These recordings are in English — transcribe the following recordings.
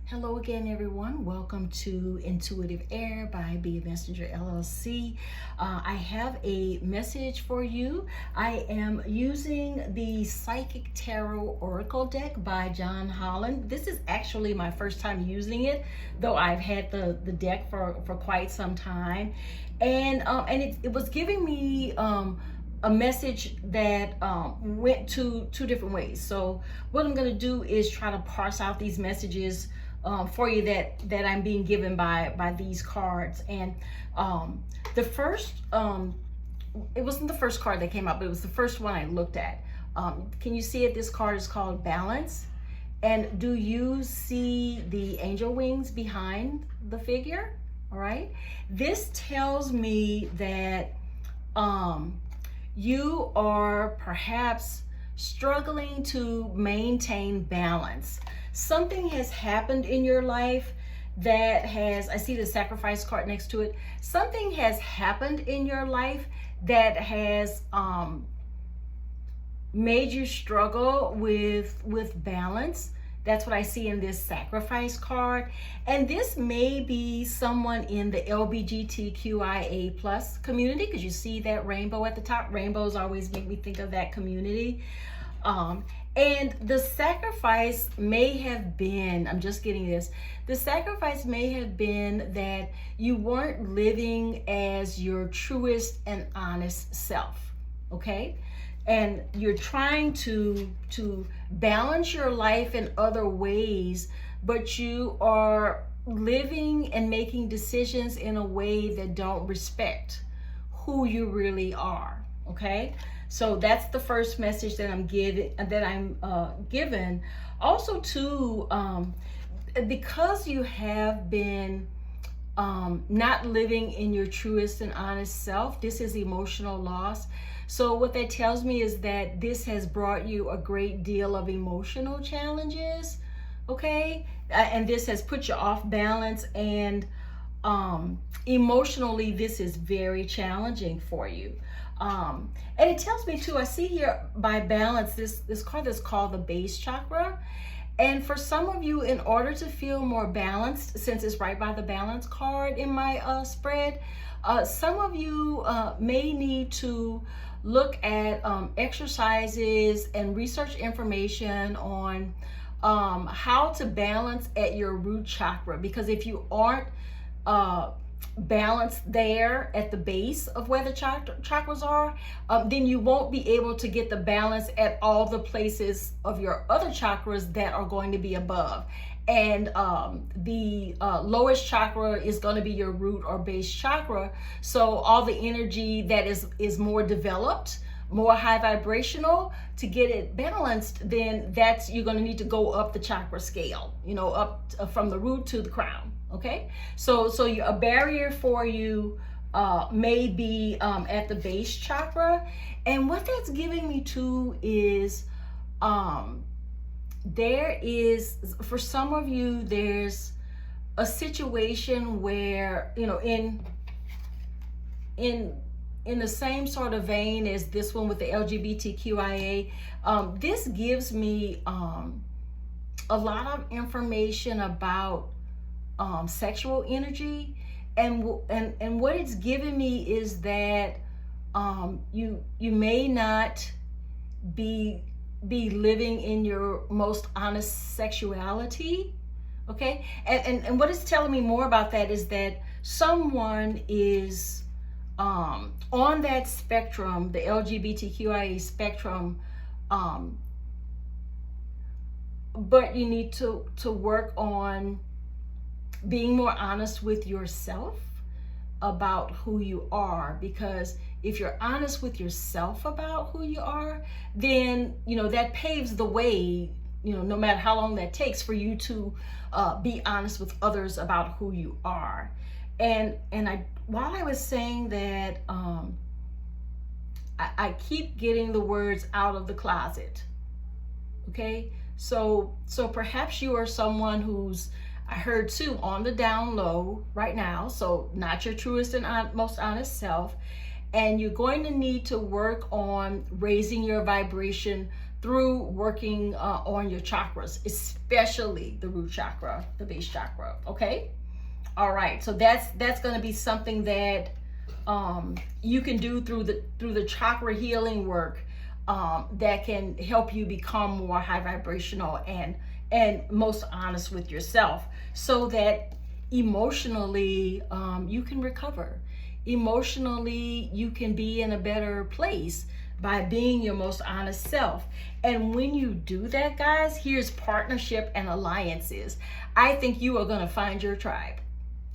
Hello again, everyone. Welcome to Intuitive Air by Be a Messenger LLC. I have a message for you. I am using the Psychic Tarot Oracle deck by Holland. This is actually my first time using it, though I've had the deck for quite some time. And it was giving me a message that went two different ways. So what I'm going to do is try to parse out these messages for you that I'm being given by these cards. And the first, it wasn't the first card that came up, but it was the first one I looked at. Can you see it? This card is called Balance. And do you see the angel wings behind the figure? All right. This tells me that you are perhaps struggling to maintain balance. Something has happened in your life that has, I see the sacrifice card next to it. Something has happened in your life that has made you struggle with balance. That's what I see in this sacrifice card. And this may be someone in the LGBTQIA plus community, because you see that rainbow at the top. Rainbows always make me think of that community. And the sacrifice may have been, I'm just getting this, the sacrifice may have been that you weren't living as your truest and honest self, okay? And you're trying to balance your life in other ways, but you are living and making decisions in a way that don't respect who you really are, okay? So that's the first message that I'm given. Also, too, because you have been not living in your truest and honest self, this is emotional loss. So what that tells me is that this has brought you a great deal of emotional challenges, okay? And this has put you off balance, and emotionally, this is very challenging for you. And it tells me too, I see here by balance, this card that's called the base chakra. And for some of you, in order to feel more balanced, since it's right by the balance card in my spread, some of you may need to look at exercises and research information on how to balance at your root chakra. Because if you aren't balanced there at the base of where the chakras are, then you won't be able to get the balance at all the places of your other chakras that are going to be above. And the lowest chakra is going to be your root or base chakra. So all the energy that is more developed, more high vibrational, to get it balanced, then you're going to need to go up the chakra scale, up from the root to the crown. Okay, so a barrier for you may be at the base chakra. And what that's giving me too is there is, for some of you, there's a situation where, in the same sort of vein as this one with the LGBTQIA, this gives me a lot of information about sexual energy, and what it's given me is that you may not be living in your most honest sexuality, okay? And what it's telling me more about that is that someone is on that spectrum, the LGBTQIA spectrum, but you need to work on being more honest with yourself about who you are. Because if you're honest with yourself about who you are, then that paves the way, no matter how long that takes, for you to be honest with others about who you are. And while I was saying that, I keep getting the words out of the closet, okay? So perhaps you are someone who's, I heard too, on the down low right now, so not your truest and most honest self, and you're going to need to work on raising your vibration through working on your chakras, especially the root chakra, the base chakra. Okay. All right. So that's going to be something that you can do through the chakra healing work that can help you become more high vibrational and most honest with yourself, so that emotionally you can recover. Emotionally, you can be in a better place by being your most honest self. And when you do that, guys, here's partnership and alliances. I think you are going to find your tribe.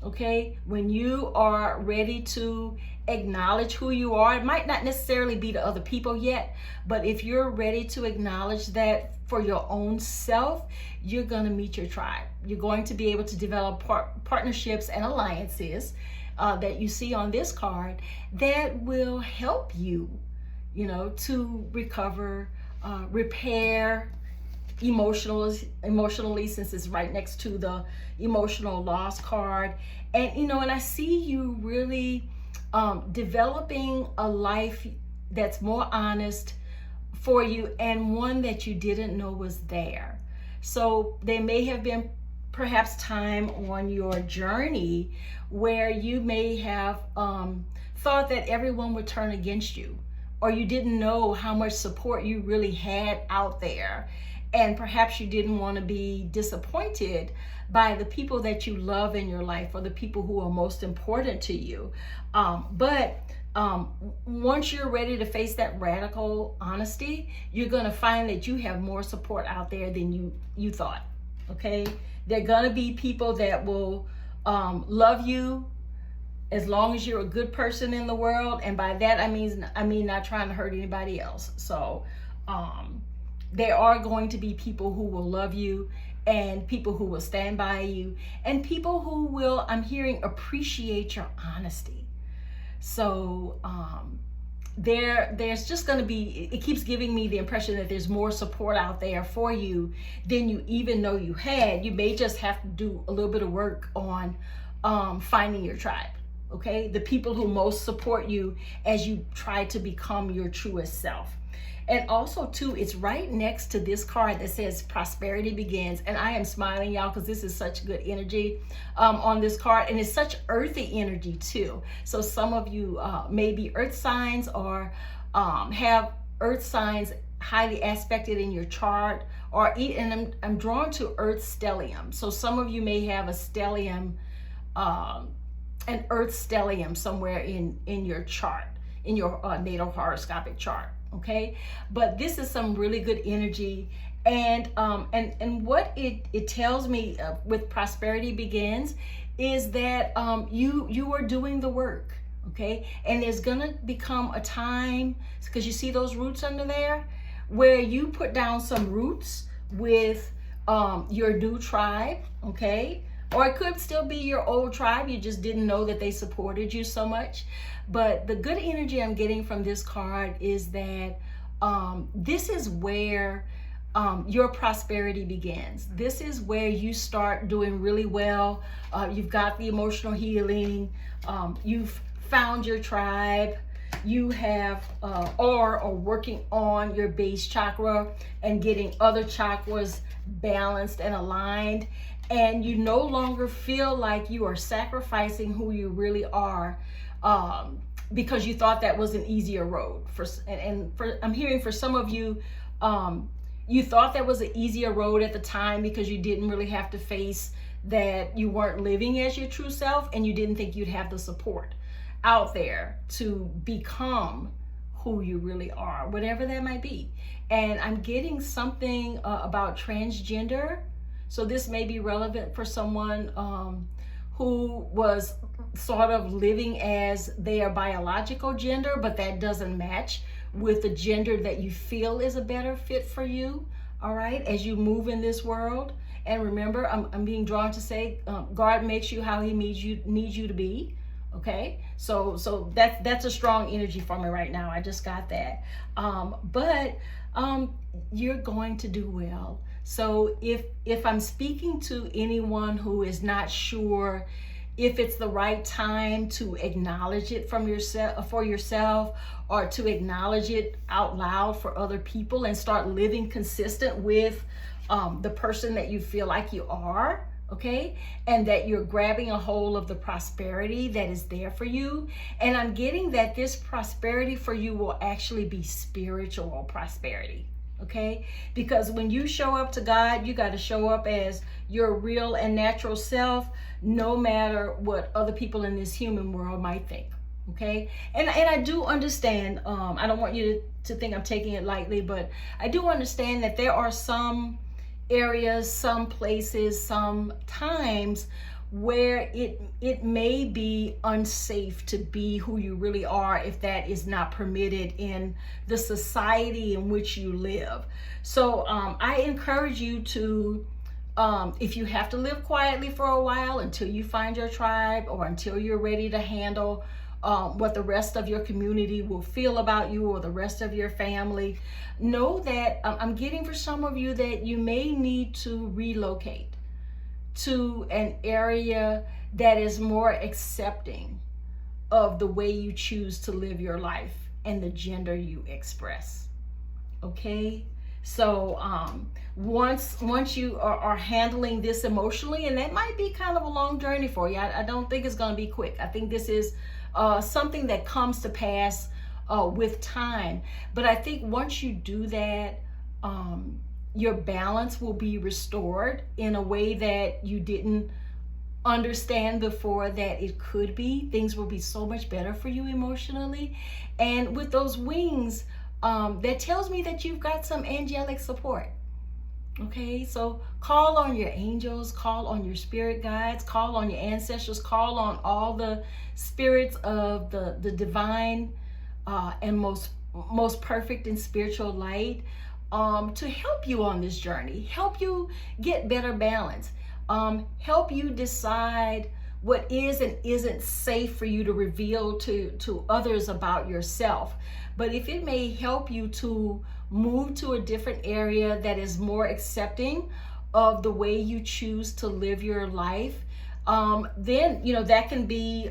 Okay, when you are ready to acknowledge who you are, it might not necessarily be to other people yet, but if you're ready to acknowledge that for your own self, you're going to meet your tribe. You're going to be able to develop partnerships and alliances that you see on this card that will help you, to recover, repair emotionally, since it's right next to the emotional loss card. And I see you really developing a life that's more honest for you, and one that you didn't know was there. So there may have been perhaps time on your journey where you may have thought that everyone would turn against you, or you didn't know how much support you really had out there. And perhaps you didn't want to be disappointed by the people that you love in your life, or the people who are most important to you. But once you're ready to face that radical honesty, you're going to find that you have more support out there than you thought. Okay? There are going to be people that will love you as long as you're a good person in the world. And by that, I mean not trying to hurt anybody else. So, there are going to be people who will love you, and people who will stand by you, and people who will, I'm hearing, appreciate your honesty. So there's just going to be, it keeps giving me the impression that there's more support out there for you than you even know you had. You may just have to do a little bit of work on finding your tribe. Okay, the people who most support you as you try to become your truest self. And also, too, it's right next to this card that says prosperity begins. And I am smiling, y'all, because this is such good energy on this card. And it's such earthy energy, too. So some of you may be earth signs, or have earth signs highly aspected in your chart. And I'm drawn to earth stellium. So some of you may have a stellium, an earth stellium somewhere in your chart, in your natal horoscopic chart. Okay, but this is some really good energy, and what it tells me with prosperity begins is that you are doing the work. Okay, and there's gonna become a time, because you see those roots under there, where you put down some roots with your new tribe. Okay, or it could still be your old tribe. You just didn't know that they supported you so much. But the good energy I'm getting from this card is that this is where your prosperity begins. This is where you start doing really well. You've got the emotional healing. You've found your tribe. You have or working on your base chakra and getting other chakras balanced and aligned. And you no longer feel like you are sacrificing who you really are, because you thought that was an easier road. I'm hearing for some of you, you thought that was an easier road at the time because you didn't really have to face that you weren't living as your true self, and you didn't think you'd have the support out there to become who you really are, whatever that might be. And I'm getting something about transgender. So this may be relevant for someone who was sort of living as their biological gender, but that doesn't match with the gender that you feel is a better fit for you, all right, as you move in this world. And remember, I'm being drawn to say, God makes you how he needs you to be, okay? So that's a strong energy for me right now. I just got that. But you're going to do well. So if I'm speaking to anyone who is not sure if it's the right time to acknowledge it from yourself, for yourself, or to acknowledge it out loud for other people and start living consistent with the person that you feel like you are. Okay, and that you're grabbing a hold of the prosperity that is there for you. And I'm getting that this prosperity for you will actually be spiritual prosperity. Okay, because when you show up to God, you got to show up as your real and natural self, no matter what other people in this human world might think. Okay, and I do understand, I don't want you to think I'm taking it lightly, but I do understand that there are some areas, some places, some times where it may be unsafe to be who you really are if that is not permitted in the society in which you live. So I encourage you to, if you have to live quietly for a while until you find your tribe, or until you're ready to handle what the rest of your community will feel about you, or the rest of your family, know that I'm getting for some of you that you may need to relocate to an area that is more accepting of the way you choose to live your life and the gender you express. Okay, so once you are handling this emotionally, and that might be kind of a long journey for you, I don't think it's going to be quick. I think this is something that comes to pass with time. But I think once you do that, your balance will be restored in a way that you didn't understand before that it could be. Things will be so much better for you emotionally. And with those wings, that tells me that you've got some angelic support. Okay, so call on your angels, call on your spirit guides, call on your ancestors, call on all the spirits of the divine and most perfect and spiritual light to help you on this journey, help you get better balance, help you decide what is and isn't safe for you to reveal to others about yourself. But if it may help you to move to a different area that is more accepting of the way you choose to live your life, then that can be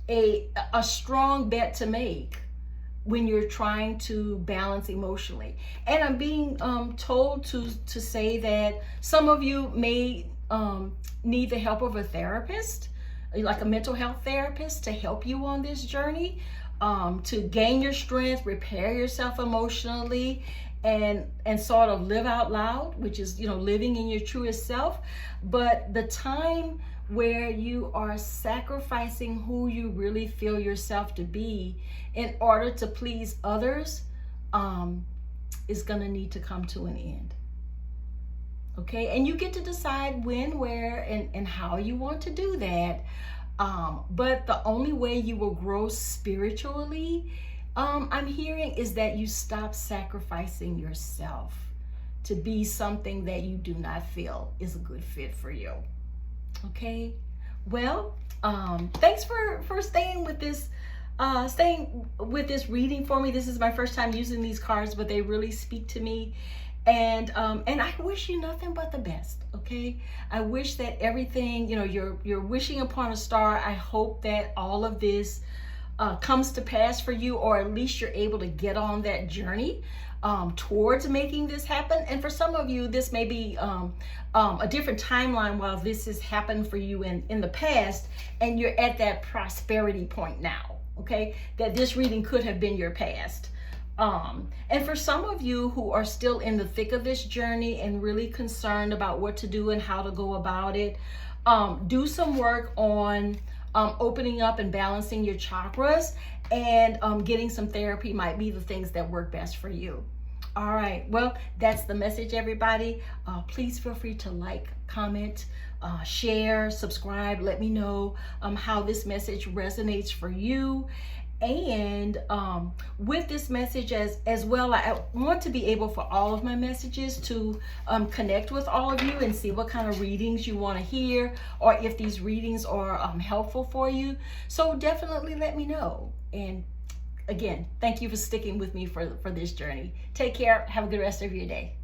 a strong bet to make when you're trying to balance emotionally. And I'm being told to say that some of you may need the help of a therapist, like a mental health therapist, to help you on this journey, to gain your strength, repair yourself emotionally, and sort of live out loud, which is living in your truest self. But the time where you are sacrificing who you really feel yourself to be in order to please others is going to need to come to an end. Okay, and you get to decide when, where, and how you want to do that. But the only way you will grow spiritually, I'm hearing, is that you stop sacrificing yourself to be something that you do not feel is a good fit for you. Okay, well, thanks for staying with this reading for me. This is my first time using these cards, but they really speak to me. And I wish you nothing but the best. Okay, I wish that everything, you're wishing upon a star. I hope that all of this comes to pass for you, or at least you're able to get on that journey towards making this happen. And for some of you, this may be a different timeline while this has happened for you in the past, and you're at that prosperity point now. Okay, that this reading could have been your past. And for some of you who are still in the thick of this journey and really concerned about what to do and how to go about it, do some work on opening up and balancing your chakras, and getting some therapy might be the things that work best for you. All right, well, that's the message, everybody. Please feel free to like, comment, share, subscribe. Let me know how this message resonates for you. And with this message as well, I want to be able for all of my messages to connect with all of you and see what kind of readings you want to hear, or if these readings are helpful for you. So definitely let me know. And again, thank you for sticking with me for this journey. Take care. Have a good rest of your day.